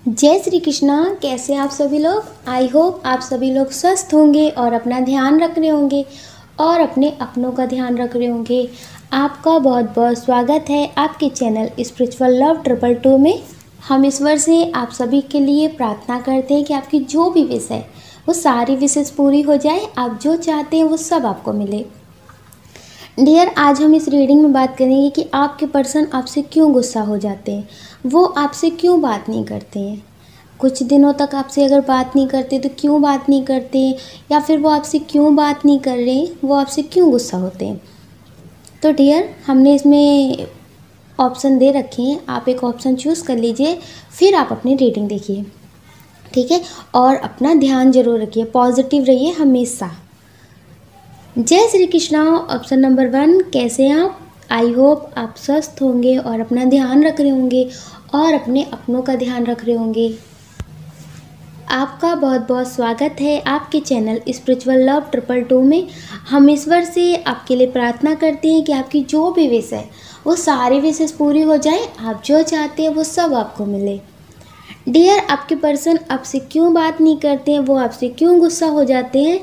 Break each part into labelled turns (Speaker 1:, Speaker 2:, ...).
Speaker 1: जय श्री कृष्णा। कैसे हैं आप सभी लोग। आई होप आप सभी लोग स्वस्थ होंगे और अपना ध्यान रख रहे होंगे और अपने अपनों का ध्यान रख रहे होंगे। आपका बहुत बहुत स्वागत है आपके चैनल स्पिरिचुअल लव 222 में। हम ईश्वर से आप सभी के लिए प्रार्थना करते हैं कि आपकी जो भी विश है वो सारी विशेष पूरी हो जाए। आप जो चाहते हैं वो सब आपको मिले। डियर, आज हम इस रीडिंग में बात करेंगे कि आपके पर्सन आपसे क्यों गुस्सा हो जाते हैं, वो आपसे क्यों बात नहीं करते हैं। कुछ दिनों तक आपसे अगर बात नहीं करते तो क्यों बात नहीं करते, या फिर वो आपसे क्यों बात नहीं कर रहे, वो आपसे क्यों गुस्सा होते हैं। तो डियर, हमने इसमें ऑप्शन दे रखे हैं, आप एक ऑप्शन चूज़ कर लीजिए, फिर आप अपनी रीडिंग देखिए, ठीक है। और अपना ध्यान जरूर रखिए, पॉजिटिव रहिए हमेशा। जय श्री कृष्णा। ऑप्शन नंबर 1, कैसे हैं आप। आई होप आप स्वस्थ होंगे और अपना ध्यान रख रहे होंगे और अपने अपनों का ध्यान रख रहे होंगे। आपका बहुत बहुत स्वागत है आपके चैनल स्पिरिचुअल लव 222 में। हम ईश्वर से आपके लिए प्रार्थना करते हैं कि आपकी जो भी विश है वो सारी विशेष पूरी हो जाए। आप जो चाहते हैं वो सब आपको मिले। डियर, आपके पर्सन आपसे क्यों बात नहीं करते हैं, वो आपसे क्यों गुस्सा हो जाते हैं।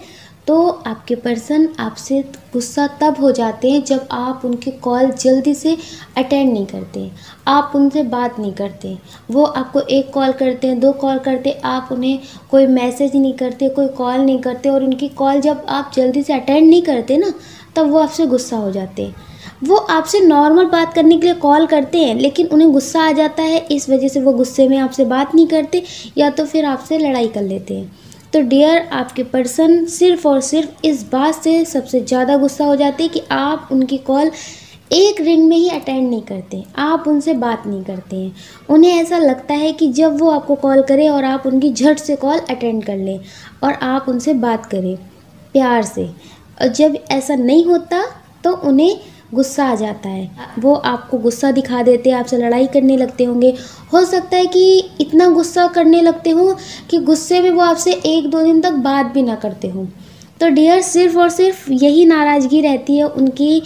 Speaker 1: तो आपके पर्सन आपसे गुस्सा तब हो जाते हैं जब आप उनके कॉल जल्दी से अटेंड नहीं करते, आप उनसे बात नहीं करते। वो आपको एक कॉल करते हैं, 2 कॉल करते, आप उन्हें कोई मैसेज नहीं करते, कोई कॉल नहीं करते, और उनकी कॉल जब आप जल्दी से अटेंड नहीं करते ना, तब वो आपसे गुस्सा हो जाते हैं। वो आपसे नॉर्मल बात करने के लिए कॉल करते हैं, लेकिन उन्हें गुस्सा आ जाता है, इस वजह से वो गुस्से में आपसे बात नहीं करते या तो फिर आपसे लड़ाई कर लेते हैं। तो डियर, आपके पर्सन सिर्फ़ और सिर्फ इस बात से सबसे ज़्यादा गुस्सा हो जाते हैं कि आप उनकी कॉल एक रिंग में ही अटेंड नहीं करते, आप उनसे बात नहीं करते हैं। उन्हें ऐसा लगता है कि जब वो आपको कॉल करें और आप उनकी झट से कॉल अटेंड कर लें और आप उनसे बात करें प्यार से, और जब ऐसा नहीं होता तो उन्हें गुस्सा आ जाता है। वो आपको गुस्सा दिखा देते हैं, आपसे लड़ाई करने लगते होंगे। हो सकता है कि इतना गुस्सा करने लगते हों कि गुस्से में वो आपसे 1-2 दिन तक बात भी ना करते हों। तो डियर, सिर्फ़ और सिर्फ यही नाराज़गी रहती है उनकी।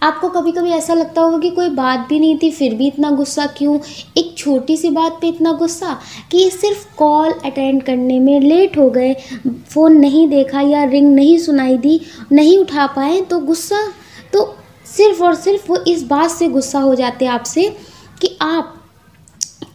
Speaker 1: आपको कभी कभी ऐसा लगता होगा कि कोई बात भी नहीं थी फिर भी इतना गुस्सा क्यों, एक छोटी सी बात पे इतना गुस्सा कि सिर्फ कॉल अटेंड करने में लेट हो गए, फ़ोन नहीं देखा या रिंग नहीं सुनाई दी, नहीं उठा पाए तो गुस्सा। तो सिर्फ़ और सिर्फ वो इस बात से गुस्सा हो जाते हैं आपसे कि आप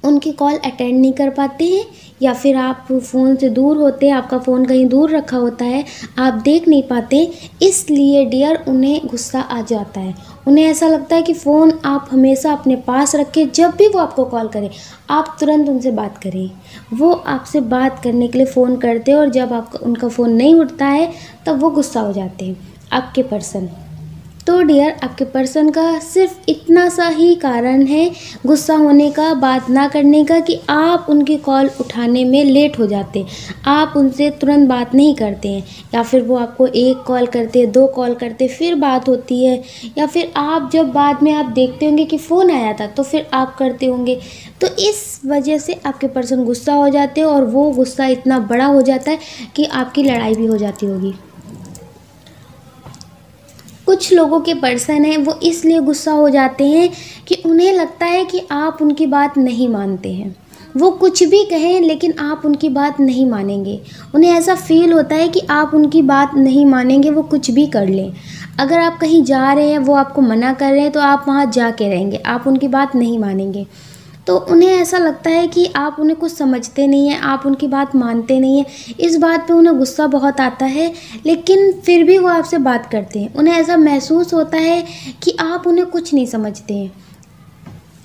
Speaker 1: उनकी कॉल अटेंड नहीं कर पाते हैं, या फिर आप फ़ोन से दूर होते हैं, आपका फ़ोन कहीं दूर रखा होता है, आप देख नहीं पाते। इसलिए डियर, उन्हें गुस्सा आ जाता है। उन्हें ऐसा लगता है कि फ़ोन आप हमेशा अपने पास रखें, जब भी वो आपको कॉल करें आप तुरंत उनसे बात करें। वो आपसे बात करने के लिए फ़ोन करते हैं और जब आपका उनका फ़ोन नहीं उठता है तब वो गुस्सा हो जाते हैं आपके पर्सन। तो डियर, आपके पर्सन का सिर्फ इतना सा ही कारण है गुस्सा होने का, बात ना करने का, कि आप उनकी कॉल उठाने में लेट हो जाते हैं, आप उनसे तुरंत बात नहीं करते हैं, या फिर वो आपको 1 कॉल करते, 2 कॉल करते, फिर बात होती है, या फिर आप जब बाद में आप देखते होंगे कि फ़ोन आया था तो फिर आप करते होंगे। तो इस वजह से आपके पर्सन गुस्सा हो जाते हैं और वो गुस्सा इतना बड़ा हो जाता है कि आपकी लड़ाई भी हो जाती होगी। कुछ लोगों के पर्सन हैं वो इसलिए गुस्सा हो जाते हैं कि उन्हें लगता है कि आप उनकी बात नहीं मानते हैं। वो कुछ भी कहें लेकिन आप उनकी बात नहीं मानेंगे। उन्हें ऐसा फील होता है कि आप उनकी बात नहीं मानेंगे, वो कुछ भी कर लें। अगर आप कहीं जा रहे हैं, वो आपको मना कर रहे हैं, तो आप वहाँ जा के रहेंगे, आप उनकी बात नहीं मानेंगे। तो उन्हें ऐसा लगता है कि आप उन्हें कुछ समझते नहीं हैं, आप उनकी बात मानते नहीं हैं। इस बात पे उन्हें गुस्सा बहुत आता है, लेकिन फिर भी वो आपसे बात करते हैं। उन्हें ऐसा महसूस होता है कि आप उन्हें कुछ नहीं समझते हैं।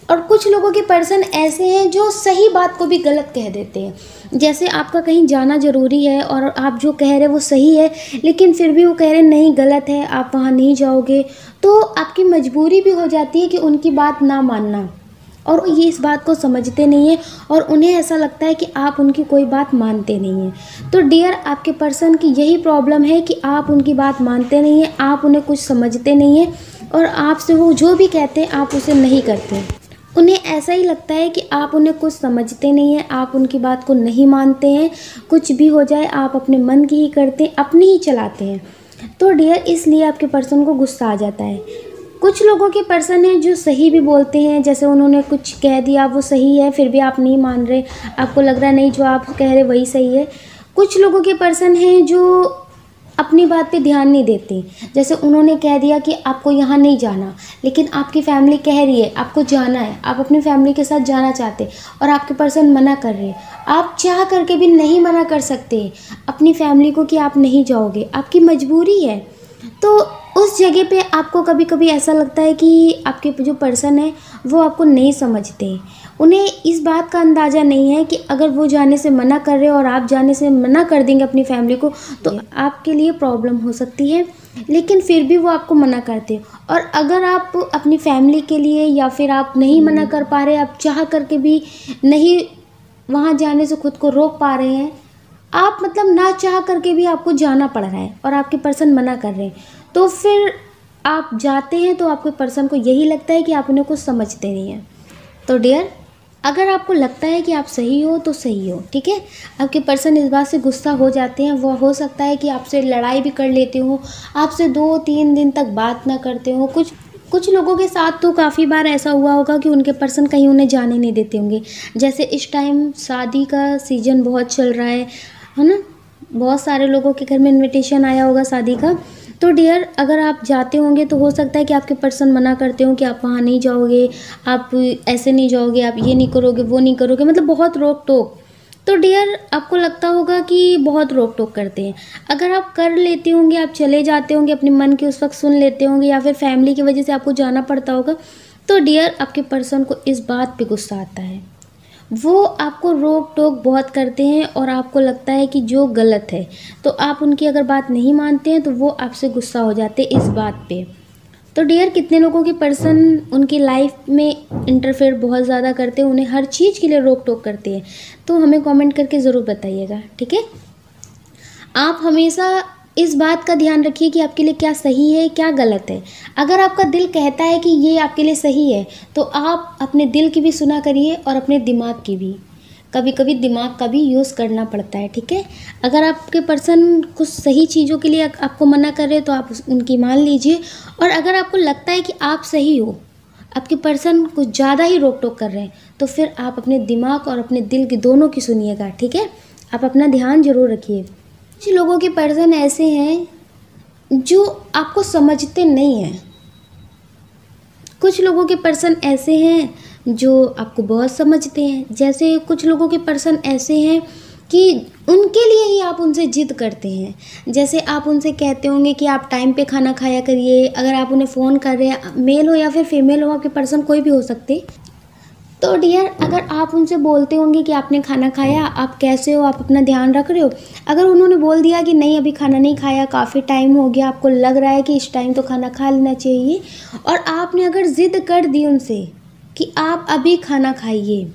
Speaker 1: और कुछ लोगों के पर्सन ऐसे हैं जो सही बात को भी गलत कह देते हैं। जैसे आपका कहीं जाना ज़रूरी है और आप जो कह रहे हैं वो सही है, लेकिन फिर भी वो कह रहे हैं नहीं, गलत है, आप वहाँ नहीं जाओगे। तो आपकी मजबूरी भी हो जाती है कि उनकी बात ना मानना, और ये इस बात को समझते नहीं हैं और उन्हें ऐसा लगता है कि आप उनकी कोई बात मानते नहीं हैं। तो डियर, आपके पर्सन की यही प्रॉब्लम है कि आप उनकी बात मानते नहीं हैं, आप उन्हें कुछ समझते नहीं हैं, और आपसे वो जो भी कहते हैं आप उसे नहीं करते। उन्हें ऐसा ही लगता है कि आप उन्हें कुछ समझते नहीं हैं, आप उनकी बात को नहीं मानते हैं, कुछ भी हो जाए आप अपने मन की ही करते हैं, अपनी ही चलाते हैं। तो डियर, इसलिए आपके पर्सन को गुस्सा आ जाता है। कुछ लोगों के पर्सन हैं जो सही भी बोलते हैं, जैसे उन्होंने कुछ कह दिया वो सही है, फिर भी आप नहीं मान रहे, आपको लग रहा है नहीं जो आप कह रहे वही सही है। कुछ लोगों के पर्सन हैं जो अपनी बात पे ध्यान नहीं देते, जैसे उन्होंने कह दिया कि आपको यहाँ नहीं जाना, लेकिन आपकी फैमिली कह रही है आपको जाना है, आप अपनी फैमिली के साथ जाना चाहते और आपके पर्सन मना कर रहे हैं। आप चाह करके भी नहीं मना कर सकते अपनी फैमिली को कि आप नहीं जाओगे, आपकी मजबूरी है। तो उस जगह पे आपको कभी कभी ऐसा लगता है कि आपके जो पर्सन है वो आपको नहीं समझते, उन्हें इस बात का अंदाज़ा नहीं है कि अगर वो जाने से मना कर रहे हो और आप जाने से मना कर देंगे अपनी फैमिली को तो आपके लिए प्रॉब्लम हो सकती है, लेकिन फिर भी वो आपको मना करते हैं। और अगर आप अपनी फैमिली के लिए या फिर आप नहीं मना कर पा रहे, आप चाह करके भी नहीं वहाँ जाने से खुद को रोक पा रहे हैं, आप मतलब ना चाह करके भी आपको जाना पड़ रहा है और आपके पर्सन मना कर रहे हैं, तो फिर आप जाते हैं तो आपके पर्सन को यही लगता है कि आप उन्हें कुछ समझते नहीं हैं। तो डियर, अगर आपको लगता है कि आप सही हो तो सही हो, ठीक है। आपके पर्सन इस बात से गुस्सा हो जाते हैं, वो हो सकता है कि आपसे लड़ाई भी कर लेते हो, आपसे 2-3 दिन तक बात ना करते हो। कुछ लोगों के साथ तो काफ़ी बार ऐसा हुआ होगा कि उनके पर्सन कहीं उन्हें जाने नहीं देते होंगे। जैसे इस टाइम शादी का सीज़न बहुत चल रहा है ना, बहुत सारे लोगों के घर में इनविटेशन आया होगा शादी का। तो डियर, अगर आप जाते होंगे तो हो सकता है कि आपके पर्सन मना करते हो कि आप वहाँ नहीं जाओगे, आप ऐसे नहीं जाओगे, आप ये नहीं करोगे, वो नहीं करोगे, मतलब बहुत रोक टोक। तो डियर, आपको लगता होगा कि बहुत रोक टोक करते हैं। अगर आप कर लेते होंगे, आप चले जाते होंगे, अपने मन की उस वक्त सुन लेते होंगे, या फिर फैमिली की वजह से आपको जाना पड़ता होगा, तो डियर आपके पर्सन को इस बात पे गुस्सा आता है। वो आपको रोक टोक बहुत करते हैं और आपको लगता है कि जो गलत है, तो आप उनकी अगर बात नहीं मानते हैं तो वो आपसे गुस्सा हो जाते हैं इस बात पे। तो डियर, कितने लोगों के पर्सन उनकी लाइफ में इंटरफेयर बहुत ज़्यादा करते हैं, उन्हें हर चीज़ के लिए रोक टोक करते हैं, तो हमें कमेंट करके ज़रूर बताइएगा, ठीक है। आप हमेशा इस बात का ध्यान रखिए कि आपके लिए क्या सही है क्या गलत है। अगर आपका दिल कहता है कि ये आपके लिए सही है तो आप अपने दिल की भी सुना करिए और अपने दिमाग की भी। कभी कभी दिमाग का भी यूज़ करना पड़ता है, ठीक है। अगर आपके पर्सन कुछ सही चीज़ों के लिए आपको मना कर रहे हैं तो आप उनकी मान लीजिए, और अगर आपको लगता है कि आप सही हो, आपके पर्सन कुछ ज़्यादा ही रोक टोक कर रहे हैं, तो फिर आप अपने दिमाग और अपने दिल की दोनों की सुनिएगा, ठीक है। आप अपना ध्यान ज़रूर रखिए। कुछ लोगों के पर्सन ऐसे हैं जो आपको समझते नहीं हैं, कुछ लोगों के पर्सन ऐसे हैं जो आपको बहुत समझते हैं। जैसे कुछ लोगों के पर्सन ऐसे हैं कि उनके लिए ही आप उनसे जिद करते हैं। जैसे आप उनसे कहते होंगे कि आप टाइम पे खाना खाया करिए, अगर आप उन्हें फ़ोन कर रहे हैं, मेल हो या फिर फीमेल हो, आपके पर्सन कोई भी हो सकते। तो डियर, अगर आप उनसे बोलते होंगे कि आपने खाना खाया, आप कैसे हो, आप अपना ध्यान रख रहे हो, अगर उन्होंने बोल दिया कि नहीं अभी खाना नहीं खाया, काफ़ी टाइम हो गया, आपको लग रहा है कि इस टाइम तो खाना खा लेना चाहिए, और आपने अगर ज़िद कर दी उनसे कि आप अभी खाना खाइए,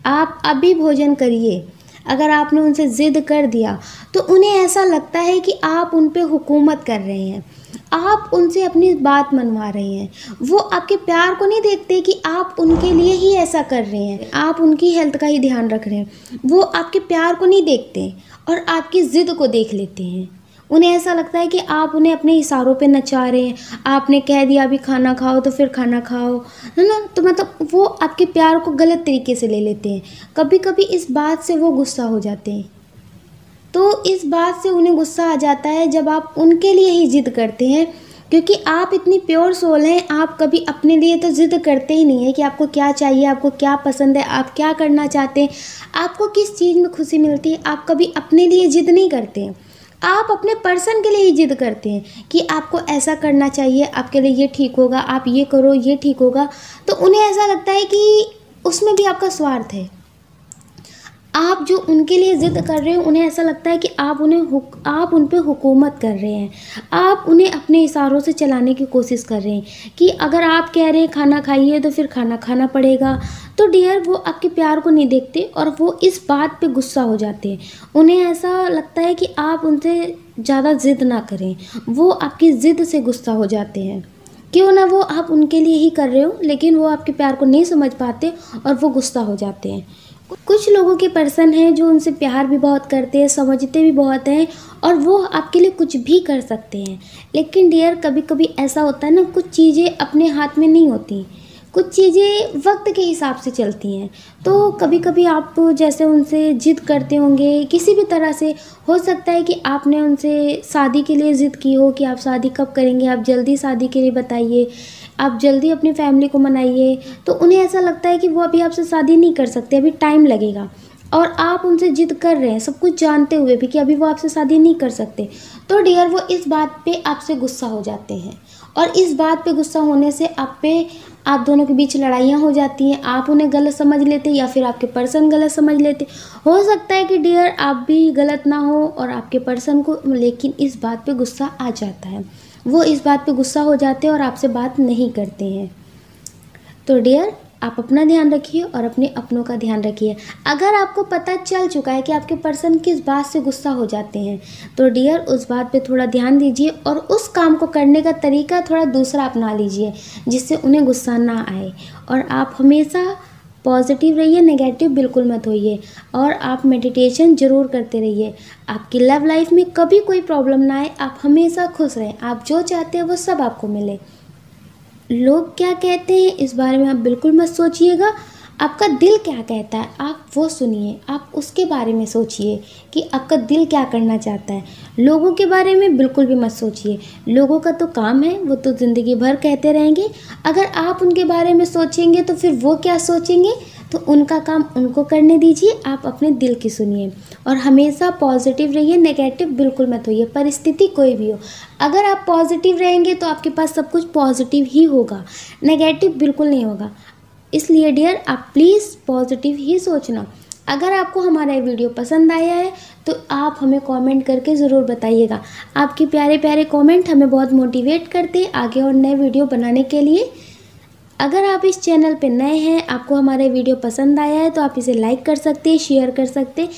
Speaker 1: आप अभी भोजन करिए, अगर आपने उनसे ज़िद कर दिया तो उन्हें ऐसा लगता है कि आप उन पे हुकूमत कर रहे हैं, आप उनसे अपनी बात मनवा रहे हैं। वो आपके प्यार को नहीं देखते कि आप उनके लिए ही ऐसा कर रहे हैं, आप उनकी हेल्थ का ही ध्यान रख रहे हैं। वो आपके प्यार को नहीं देखते और आपकी ज़िद को देख लेते हैं। उन्हें ऐसा लगता है कि आप उन्हें अपने इशारों पे नचा रहे हैं। आपने कह दिया अभी खाना खाओ तो फिर खाना खाओ, है ना। तो मतलब वो आपके प्यार को गलत तरीके से ले लेते हैं। कभी कभी इस बात से वो गुस्सा हो जाते हैं। तो इस बात से उन्हें गुस्सा आ जाता है जब आप उनके लिए ही ज़िद करते हैं, क्योंकि आप इतनी प्योर सोल हैं। आप कभी अपने लिए तो ज़िद करते ही नहीं है कि आपको क्या चाहिए, आपको क्या पसंद है, आप क्या करना चाहते हैं, आपको किस चीज़ में खुशी मिलती है। आप कभी अपने लिए ज़िद नहीं करते हैं, आप अपने पर्सन के लिए ही ज़िद करते हैं कि आपको ऐसा करना चाहिए, आपके लिए ये ठीक होगा, आप ये करो ये ठीक होगा। तो उन्हें ऐसा लगता है कि उसमें भी आपका स्वार्थ है। आप जो उनके लिए ज़िद कर रहे हो, उन्हें ऐसा लगता है कि आप उन पे हुकूमत कर रहे हैं, आप उन्हें अपने इशारों से चलाने की कोशिश कर रहे हैं कि अगर आप कह रहे हैं खाना खाइए तो फिर खाना खाना पड़ेगा। तो डियर, वो आपके प्यार को नहीं देखते और वो इस बात पे गुस्सा हो जाते हैं। उन्हें ऐसा लगता है कि आप उनसे ज़्यादा ज़िद ना करें, वो आपकी ज़िद से गुस्सा हो जाते हैं। क्यों ना वो आप उनके लिए ही कर रहे हो, लेकिन वो आपके प्यार को नहीं समझ पाते और वो गुस्सा हो जाते हैं। कुछ लोगों के पर्सन हैं जो उनसे प्यार भी बहुत करते हैं, समझते भी बहुत हैं और वो आपके लिए कुछ भी कर सकते हैं। लेकिन डियर, कभी कभी ऐसा होता है ना, कुछ चीज़ें अपने हाथ में नहीं होती, कुछ चीज़ें वक्त के हिसाब से चलती हैं। तो कभी कभी आप जैसे उनसे ज़िद करते होंगे किसी भी तरह से, हो सकता है कि आपने उनसे शादी के लिए ज़िद की हो कि आप शादी कब करेंगे, आप जल्दी शादी के लिए बताइए, आप जल्दी अपनी फैमिली को मनाइए। तो उन्हें ऐसा लगता है कि वो अभी आपसे शादी नहीं कर सकते, अभी टाइम लगेगा, और आप उनसे ज़िद कर रहे हैं सब कुछ जानते हुए भी कि अभी वो आपसे शादी नहीं कर सकते। तो डियर, वो इस बात पे आपसे गुस्सा हो जाते हैं, और इस बात पे गुस्सा होने से आप दोनों के बीच लड़ाइयाँ हो जाती हैं। आप उन्हें गलत समझ लेते या फिर आपके पर्सन गलत समझ लेते। हो सकता है कि डियर आप भी गलत ना हो और आपके पर्सन को, लेकिन इस बात पे गुस्सा आ जाता है, वो इस बात पे गुस्सा हो जाते हैं और आपसे बात नहीं करते हैं। तो डियर, आप अपना ध्यान रखिए और अपने अपनों का ध्यान रखिए। अगर आपको पता चल चुका है कि आपके पर्सन किस बात से गुस्सा हो जाते हैं, तो डियर उस बात पे थोड़ा ध्यान दीजिए और उस काम को करने का तरीका थोड़ा दूसरा अपना लीजिए, जिससे उन्हें गुस्सा ना आए। और आप हमेशा पॉजिटिव रहिए, नेगेटिव बिल्कुल मत होइए, और आप मेडिटेशन ज़रूर करते रहिए। आपकी लव लाइफ में कभी कोई प्रॉब्लम ना आए, आप हमेशा खुश रहें, आप जो चाहते हैं वो सब आपको मिले। लोग क्या कहते हैं इस बारे में आप बिल्कुल मत सोचिएगा, आपका दिल क्या कहता है आप वो सुनिए, आप उसके बारे में सोचिए कि आपका दिल क्या करना चाहता है। लोगों के बारे में बिल्कुल भी मत सोचिए, लोगों का तो काम है, वो तो ज़िंदगी भर कहते रहेंगे। अगर आप उनके बारे में सोचेंगे तो फिर वो क्या सोचेंगे, तो उनका काम उनको करने दीजिए, आप अपने दिल की सुनिए और हमेशा पॉजिटिव रहिए, नेगेटिव बिल्कुल मत होइए, परिस्थिति कोई भी हो। अगर आप पॉजिटिव रहेंगे तो आपके पास सब कुछ पॉजिटिव ही होगा, नेगेटिव बिल्कुल नहीं होगा। इसलिए डियर, आप प्लीज़ पॉजिटिव ही सोचना। अगर आपको हमारा ये वीडियो पसंद आया है तो आप हमें कमेंट करके ज़रूर बताइएगा। आपके प्यारे प्यारे कमेंट हमें बहुत मोटिवेट करते हैं आगे और नए वीडियो बनाने के लिए। अगर आप इस चैनल पे नए हैं, आपको हमारा वीडियो पसंद आया है, तो आप इसे लाइक कर सकते हैं, शेयर कर सकते हैं,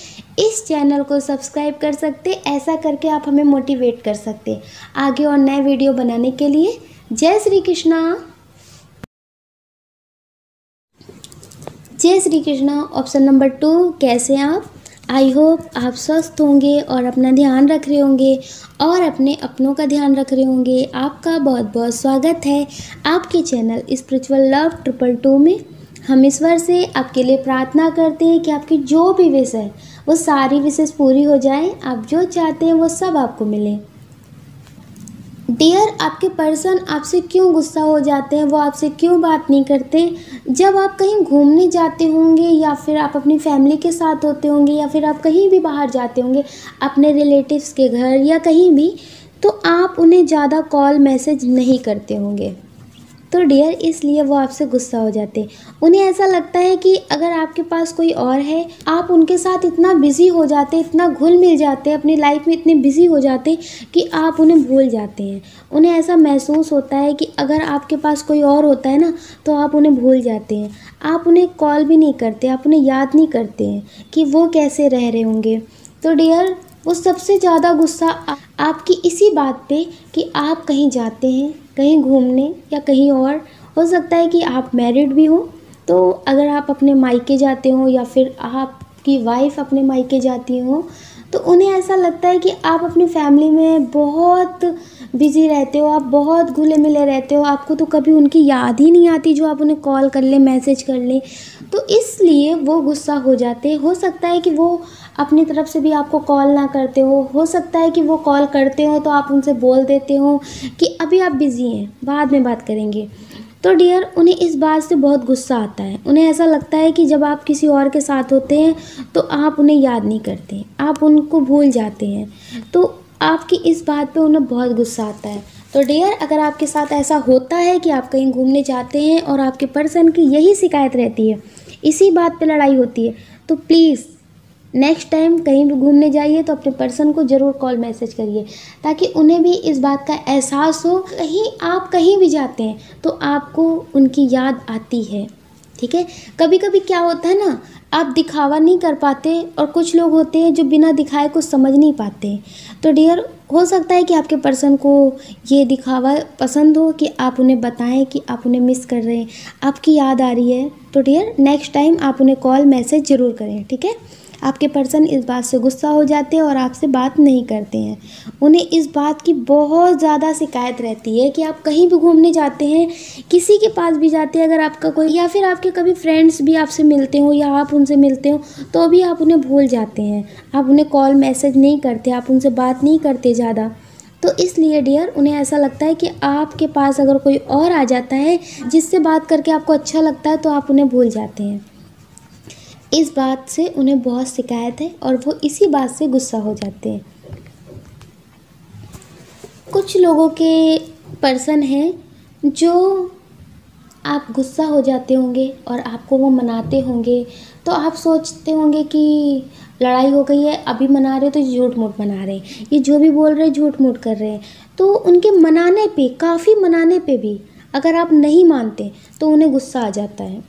Speaker 1: इस चैनल को सब्सक्राइब कर सकते हैं। ऐसा करके आप हमें मोटिवेट कर सकते हैं आगे और नए वीडियो बनाने के लिए। जय श्री कृष्णा। जय श्री कृष्णा। ऑप्शन नंबर 2, कैसे हैं आप? आई होप आप स्वस्थ होंगे और अपना ध्यान रख रहे होंगे और अपने अपनों का ध्यान रख रहे होंगे। आपका बहुत बहुत स्वागत है आपके चैनल स्पिरिचुअल लव 222 में। हम ईश्वर से आपके लिए प्रार्थना करते हैं कि आपकी जो भी विश है वो सारी विशेष पूरी हो जाए, आप जो चाहते हैं वो सब आपको मिले। डियर, आपके पर्सन आपसे क्यों गुस्सा हो जाते हैं, वो आपसे क्यों बात नहीं करते? जब आप कहीं घूमने जाते होंगे या फिर आप अपनी फैमिली के साथ होते होंगे या फिर आप कहीं भी बाहर जाते होंगे अपने रिलेटिव्स के घर या कहीं भी, तो आप उन्हें ज़्यादा कॉल मैसेज नहीं करते होंगे। तो डियर, इसलिए वो आपसे गुस्सा हो जाते हैं। उन्हें ऐसा लगता है कि अगर आपके पास कोई और है, आप उनके साथ इतना बिज़ी हो जाते, इतना घुल मिल जाते, अपनी लाइफ में इतने बिज़ी हो जाते कि आप उन्हें भूल जाते हैं। उन्हें ऐसा महसूस होता है कि अगर आपके पास कोई और होता है ना, तो आप उन्हें भूल जाते हैं, आप उन्हें कॉल भी नहीं करते, आप उन्हें याद नहीं करते हैं कि वो कैसे रह रहे होंगे। तो डियर, वो सबसे ज़्यादा गुस्सा आपकी इसी बात पे कि आप कहीं जाते हैं, कहीं घूमने या कहीं और, हो सकता है कि आप मैरिड भी हो, तो अगर आप अपने मायके जाते हो या फिर आपकी वाइफ अपने मायके जाती हो, तो उन्हें ऐसा लगता है कि आप अपनी फैमिली में बहुत बिज़ी रहते हो, आप बहुत घुले मिले रहते हो, आपको तो कभी उनकी याद ही नहीं आती जो आप उन्हें कॉल कर लें, मैसेज कर लें। तो इसलिए वो गुस्सा हो जाते। हो सकता है कि वो अपनी तरफ से भी आपको कॉल ना करते हो सकता है कि वो कॉल करते हो तो आप उनसे बोल देते हो कि अभी आप बिज़ी हैं, बाद में बात करेंगे। तो डियर, उन्हें इस बात से बहुत गुस्सा आता है। उन्हें ऐसा लगता है कि जब आप किसी और के साथ होते हैं तो आप उन्हें याद नहीं करते, आप उनको भूल जाते हैं। तो आपकी इस बात पे उन्हें बहुत गुस्सा आता है। तो डियर, अगर आपके साथ ऐसा होता है कि आप कहीं घूमने जाते हैं और आपके पर्सन की यही शिकायत रहती है, इसी बात पे लड़ाई होती है, तो प्लीज़ नेक्स्ट टाइम कहीं भी घूमने जाइए तो अपने पर्सन को ज़रूर कॉल मैसेज करिए, ताकि उन्हें भी इस बात का एहसास हो। आप कहीं भी जाते हैं तो आपको उनकी याद आती है, ठीक है? कभी कभी क्या होता है ना, आप दिखावा नहीं कर पाते, और कुछ लोग होते हैं जो बिना दिखाए कुछ समझ नहीं पाते। तो डियर, हो सकता है कि आपके पर्सन को ये दिखावा पसंद हो कि आप उन्हें बताएं कि आप उन्हें मिस कर रहे हैं, आपकी याद आ रही है। तो डियर, नेक्स्ट टाइम आप उन्हें कॉल मैसेज ज़रूर करें, ठीक है। आपके पर्सन इस बात से गुस्सा हो जाते हैं और आपसे बात नहीं करते हैं। उन्हें इस बात की बहुत ज़्यादा शिकायत रहती है कि आप कहीं भी घूमने जाते हैं, किसी के पास भी जाते हैं, अगर आपका कोई या फिर आपके कभी फ्रेंड्स भी आपसे मिलते हो या आप उनसे मिलते हो, तो भी आप उन्हें भूल जाते हैं। आप उन्हें कॉल मैसेज नहीं करते, आप उनसे बात नहीं करते ज़्यादा। तो इसलिए डियर, उन्हें ऐसा लगता है कि आपके पास अगर कोई और आ जाता है जिससे बात करके आपको अच्छा लगता है, तो आप उन्हें भूल जाते हैं। इस बात से उन्हें बहुत शिकायत है और वो इसी बात से गुस्सा हो जाते हैं। कुछ लोगों के पर्सन हैं जो आप गुस्सा हो जाते होंगे और आपको वो मनाते होंगे, तो आप सोचते होंगे कि लड़ाई हो गई है, अभी मना रहे तो झूठ मूठ मना रहे हैं, ये जो भी बोल रहे हैं झूठ मूठ कर रहे हैं। तो उनके मनाने पे, काफ़ी मनाने पे भी अगर आप नहीं मानते तो उन्हें गुस्सा आ जाता है।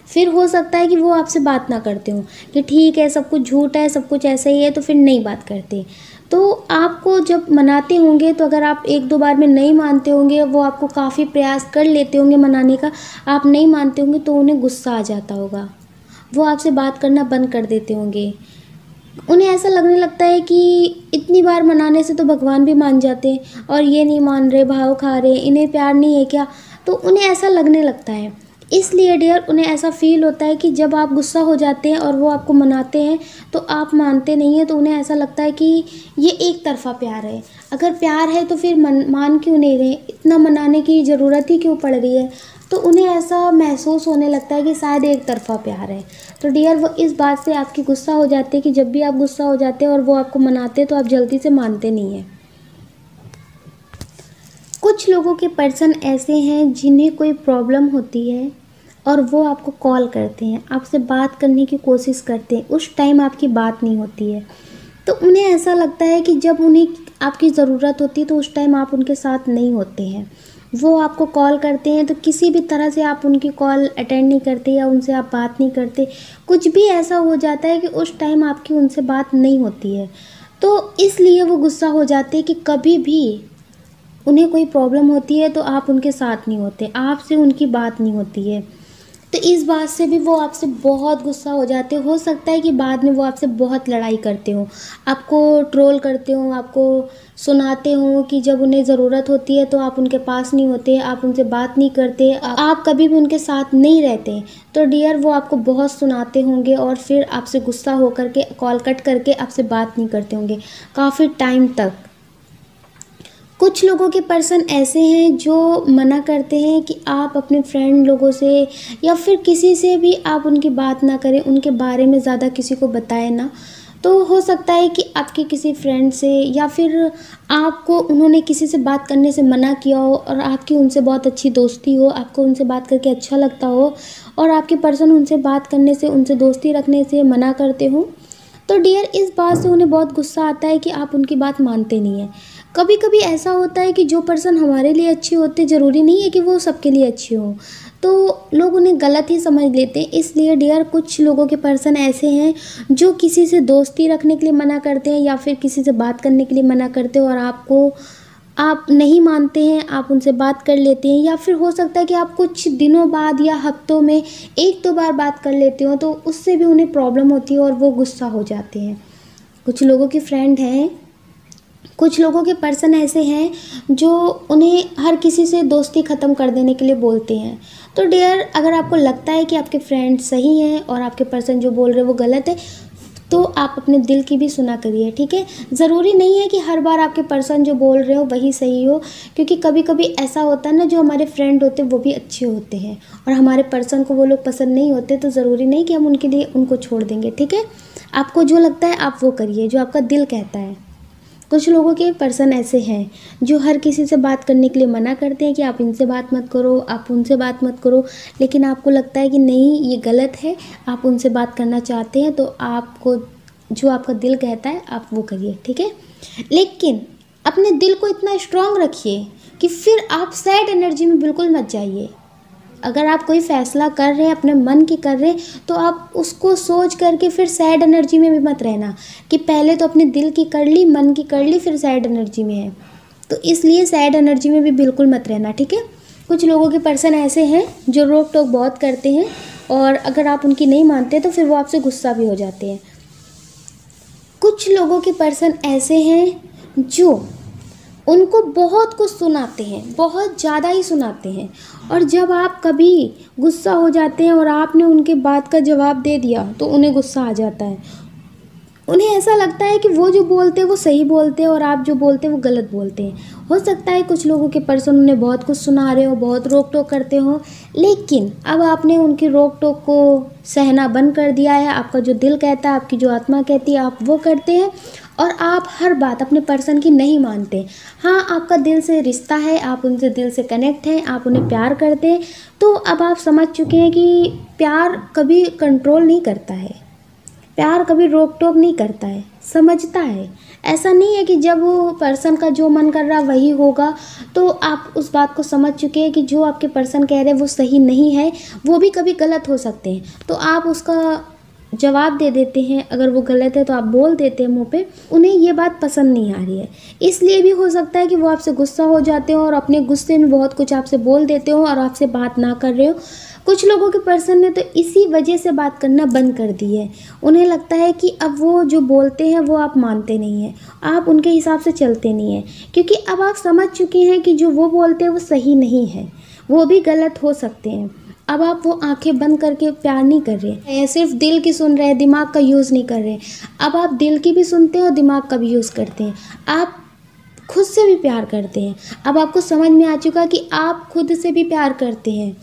Speaker 1: फिर हो सकता है कि वो आपसे बात ना करते हो, कि ठीक है सब कुछ झूठ है, सब कुछ ऐसा ही है, तो फिर नहीं बात करते। तो आपको जब मनाते होंगे, तो अगर आप एक दो बार में नहीं मानते होंगे, वो आपको काफ़ी प्रयास कर लेते होंगे मनाने का, आप नहीं मानते होंगे, तो उन्हें गुस्सा आ जाता होगा, वो आपसे बात करना बंद कर देते होंगे। उन्हें ऐसा लगने लगता है कि इतनी बार मनाने से तो भगवान भी मान जाते हैं और ये नहीं मान रहे, भाव खा रहे, इन्हें प्यार नहीं है क्या। तो उन्हें ऐसा लगने लगता है। इसलिए डियर, उन्हें ऐसा फील होता है कि जब आप गुस्सा हो जाते हैं और वो आपको मनाते हैं तो आप मानते नहीं हैं, तो उन्हें ऐसा लगता है कि ये एक तरफ़ा प्यार है। अगर प्यार है तो फिर मान क्यों नहीं रहे, इतना मनाने की ज़रूरत ही क्यों पड़ रही है। तो उन्हें ऐसा महसूस होने लगता है कि शायद एक तरफ़ा प्यार है। तो डियर, वो इस बात से आपकी गुस्सा हो जाते हैं कि जब भी आप गुस्सा हो जाते हैं और वो आपको मनाते हैं तो आप जल्दी से मानते नहीं हैं। कुछ लोगों के पर्सन ऐसे हैं जिन्हें कोई प्रॉब्लम होती है और वो आपको कॉल करते हैं, आपसे बात करने की कोशिश करते हैं, उस टाइम आपकी बात नहीं होती है। तो उन्हें ऐसा लगता है कि जब उन्हें आपकी ज़रूरत होती है तो उस टाइम आप उनके साथ नहीं होते हैं। वो आपको कॉल करते हैं तो किसी भी तरह से आप उनकी कॉल अटेंड नहीं करते या उनसे आप बात नहीं करते, कुछ भी ऐसा हो जाता है कि उस टाइम आपकी उनसे बात नहीं होती है। तो इसलिए वो गुस्सा हो जाते हैं कि कभी भी उन्हें कोई प्रॉब्लम होती है तो आप उनके साथ नहीं होते, आपसे उनकी बात नहीं होती है। तो इस बात से भी वो आपसे बहुत गुस्सा हो जाते हो सकता है कि बाद में वो आपसे बहुत लड़ाई करते हो, आपको ट्रोल करते हो, आपको सुनाते हो कि जब उन्हें ज़रूरत होती है तो आप उनके पास नहीं होते, आप उनसे बात नहीं करते, आप कभी भी उनके साथ नहीं रहते। तो डियर, वो आपको बहुत सुनाते होंगे और फिर आपसे गुस्सा होकर के कॉल कट करके आपसे बात नहीं करते होंगे काफ़ी टाइम तक। कुछ लोगों के पर्सन ऐसे हैं जो मना करते हैं कि आप अपने फ्रेंड लोगों से या फिर किसी से भी आप उनकी बात ना करें, उनके बारे में ज़्यादा किसी को बताएं ना। तो हो सकता है कि आपके किसी फ्रेंड से या फिर आपको उन्होंने किसी से बात करने से मना किया हो और आपकी उनसे बहुत अच्छी दोस्ती हो, आपको उनसे बात करके अच्छा लगता हो और आपके पर्सन उनसे बात करने से, उनसे दोस्ती रखने से मना करते हो। तो डियर, इस बात से उन्हें बहुत गुस्सा आता है कि आप उनकी बात मानते नहीं हैं। कभी कभी ऐसा होता है कि जो पर्सन हमारे लिए अच्छे होते, ज़रूरी नहीं है कि वो सबके लिए अच्छे हों, तो लोग उन्हें गलत ही समझ लेते हैं। इसलिए डियर, कुछ लोगों के पर्सन ऐसे हैं जो किसी से दोस्ती रखने के लिए मना करते हैं या फिर किसी से बात करने के लिए मना करते हैं और आप नहीं मानते हैं, आप उनसे बात कर लेते हैं, या फिर हो सकता है कि आप कुछ दिनों बाद या हफ्तों में एक दो बार बात कर लेते हो, तो उससे भी उन्हें प्रॉब्लम होती है और वो गुस्सा हो जाते हैं। कुछ लोगों की फ्रेंड हैं, कुछ लोगों के पर्सन ऐसे हैं जो उन्हें हर किसी से दोस्ती ख़त्म कर देने के लिए बोलते हैं। तो डियर, अगर आपको लगता है कि आपके फ्रेंड सही हैं और आपके पर्सन जो बोल रहे हैं वो गलत है, तो आप अपने दिल की भी सुना करिए, ठीक है। ज़रूरी नहीं है कि हर बार आपके पर्सन जो बोल रहे हो वही सही हो, क्योंकि कभी कभी ऐसा होता है ना, जो हमारे फ्रेंड होते हैं वो भी अच्छे होते हैं और हमारे पर्सन को वो लोग पसंद नहीं होते, तो ज़रूरी नहीं कि हम उनके लिए उनको छोड़ देंगे, ठीक है। आपको जो लगता है आप वो करिए, जो आपका दिल कहता है। कुछ लोगों के पर्सन ऐसे हैं जो हर किसी से बात करने के लिए मना करते हैं कि आप इनसे बात मत करो, आप उनसे बात मत करो, लेकिन आपको लगता है कि नहीं ये गलत है, आप उनसे बात करना चाहते हैं, तो आपको जो आपका दिल कहता है आप वो करिए, ठीक है। लेकिन अपने दिल को इतना स्ट्रांग रखिए कि फिर आप सैड एनर्जी में बिल्कुल मत जाइए। अगर आप कोई फ़ैसला कर रहे हैं, अपने मन की कर रहे हैं, तो आप उसको सोच करके फिर सैड एनर्जी में भी मत रहना कि पहले तो अपने दिल की कर ली, मन की कर ली, फिर सैड एनर्जी में है। तो इसलिए सैड एनर्जी में भी बिल्कुल मत रहना, ठीक है। कुछ लोगों के पर्सन ऐसे हैं जो रोक टोक बहुत करते हैं, और अगर आप उनकी नहीं मानते तो फिर वो आपसे गुस्सा भी हो जाते हैं। कुछ लोगों के पर्सन ऐसे हैं जो उनको बहुत कुछ सुनाते हैं, बहुत ज़्यादा ही सुनाते हैं, और जब आप कभी गुस्सा हो जाते हैं और आपने उनके बात का जवाब दे दिया तो उन्हें गुस्सा आ जाता है। उन्हें ऐसा लगता है कि वो जो बोलते हैं वो सही बोलते हैं और आप जो बोलते हैं वो गलत बोलते हैं। हो सकता है कुछ लोगों के पर्सन उन्हें बहुत कुछ सुना रहे हो, बहुत रोक टोक करते हो, लेकिन अब आपने उनकी रोक टोक को सहना बंद कर दिया है। आपका जो दिल कहता है, आपकी जो आत्मा कहती है, आप वो करते हैं, और आप हर बात अपने पर्सन की नहीं मानते। हाँ, आपका दिल से रिश्ता है, आप उनसे दिल से कनेक्ट हैं, आप उन्हें प्यार करते हैं। तो अब आप समझ चुके हैं कि प्यार कभी कंट्रोल नहीं करता है, प्यार कभी रोक टोक नहीं करता है, समझता है। ऐसा नहीं है कि जब वो पर्सन का जो मन कर रहा वही होगा। तो आप उस बात को समझ चुके हैं कि जो आपके पर्सन कह रहे हैं वो सही नहीं है, वो भी कभी गलत हो सकते हैं। तो आप उसका जवाब दे देते हैं, अगर वो गलत है तो आप बोल देते हैं मुंह पे। उन्हें ये बात पसंद नहीं आ रही है, इसलिए भी हो सकता है कि वो आपसे गुस्सा हो जाते हो और अपने गुस्से में बहुत कुछ आपसे बोल देते हो और आपसे बात ना कर रहे हो। कुछ लोगों के पर्सन ने तो इसी वजह से बात करना बंद कर दी है। उन्हें लगता है कि अब वो जो बोलते हैं वो आप मानते नहीं हैं, आप उनके हिसाब से चलते नहीं हैं, क्योंकि अब आप समझ चुके हैं कि जो वो बोलते हैं वो सही नहीं है, वो भी गलत हो सकते हैं। अब आप वो आंखें बंद करके प्यार नहीं कर रहे हैं, सिर्फ दिल की सुन रहे हैं, दिमाग का यूज़ नहीं कर रहे। अब आप दिल की भी सुनते हैं और दिमाग का भी यूज़ करते हैं। आप खुद से भी प्यार करते हैं। अब आपको समझ में आ चुका कि आप खुद से भी प्यार करते हैं,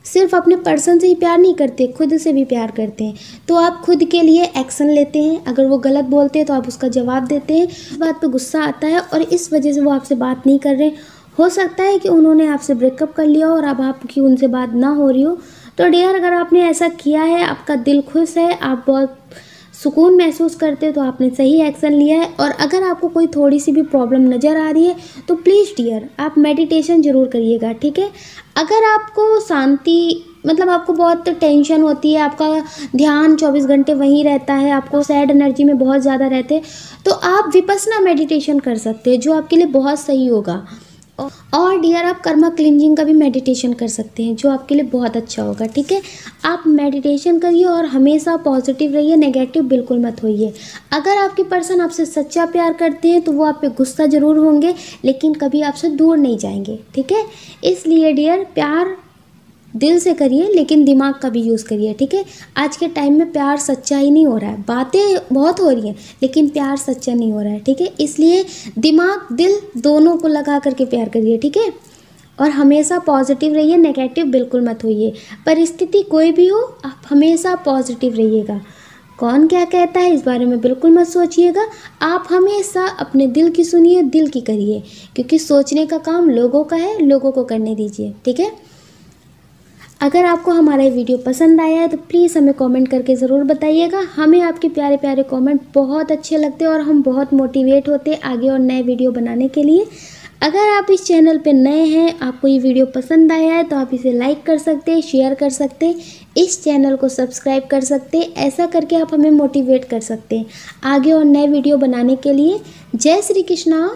Speaker 1: सिर्फ अपने पर्सन से ही प्यार नहीं करते, खुद से भी प्यार करते हैं। तो आप खुद के लिए एक्शन लेते हैं। अगर वो गलत बोलते हैं तो आप उसका जवाब देते हैं। इस बात पे गुस्सा आता है और इस वजह से वो आपसे बात नहीं कर रहे। हो सकता है कि उन्होंने आपसे ब्रेकअप कर लिया हो और अब आपकी उनसे बात ना हो रही हो। तो डियर, अगर आपने ऐसा किया है, आपका दिल खुश है, आप बहुत सुकून महसूस करते हो, तो आपने सही एक्शन लिया है। और अगर आपको कोई थोड़ी सी भी प्रॉब्लम नज़र आ रही है तो प्लीज़ डियर, आप मेडिटेशन ज़रूर करिएगा, ठीक है। अगर आपको शांति, मतलब आपको बहुत टेंशन होती है, आपका ध्यान 24 घंटे वहीं रहता है, आपको सैड एनर्जी में बहुत ज़्यादा रहते हैं, तो आप विपस्सना मेडिटेशन कर सकते हैं, जो आपके लिए बहुत सही होगा। और डियर, आप कर्मा क्लिनजिंग का भी मेडिटेशन कर सकते हैं, जो आपके लिए बहुत अच्छा होगा, ठीक है। आप मेडिटेशन करिए और हमेशा पॉजिटिव रहिए, नेगेटिव बिल्कुल मत होइए। अगर आपके पर्सन आपसे सच्चा प्यार करते हैं तो वो आप पे गुस्सा ज़रूर होंगे, लेकिन कभी आपसे दूर नहीं जाएंगे, ठीक है। इसलिए डियर, प्यार दिल से करिए, लेकिन दिमाग का भी यूज़ करिए, ठीक है। आज के टाइम में प्यार सच्चा ही नहीं हो रहा है, बातें बहुत हो रही हैं लेकिन प्यार सच्चा नहीं हो रहा है, ठीक है। इसलिए दिमाग दिल दोनों को लगा करके प्यार करिए, ठीक है। और हमेशा पॉजिटिव रहिए, नेगेटिव बिल्कुल मत होइए। परिस्थिति कोई भी हो, आप हमेशा पॉजिटिव रहिएगा। कौन क्या कहता है इस बारे में बिल्कुल मत सोचिएगा। आप हमेशा अपने दिल की सुनिए, दिल की करिए, क्योंकि सोचने का काम लोगों का है, लोगों को करने दीजिए, ठीक है। अगर आपको हमारा ये वीडियो पसंद आया है तो प्लीज़ हमें कमेंट करके ज़रूर बताइएगा। हमें आपके प्यारे प्यारे कमेंट बहुत अच्छे लगते हैं और हम बहुत मोटिवेट होते हैं आगे और नए वीडियो बनाने के लिए। अगर आप इस चैनल पे नए हैं, आपको ये वीडियो पसंद आया है, तो आप इसे लाइक कर सकते हैं, शेयर कर सकते हैं, इस चैनल को सब्सक्राइब कर सकते हैं। ऐसा करके आप हमें मोटिवेट कर सकते हैं आगे और नए वीडियो बनाने के लिए। जय श्री कृष्णा।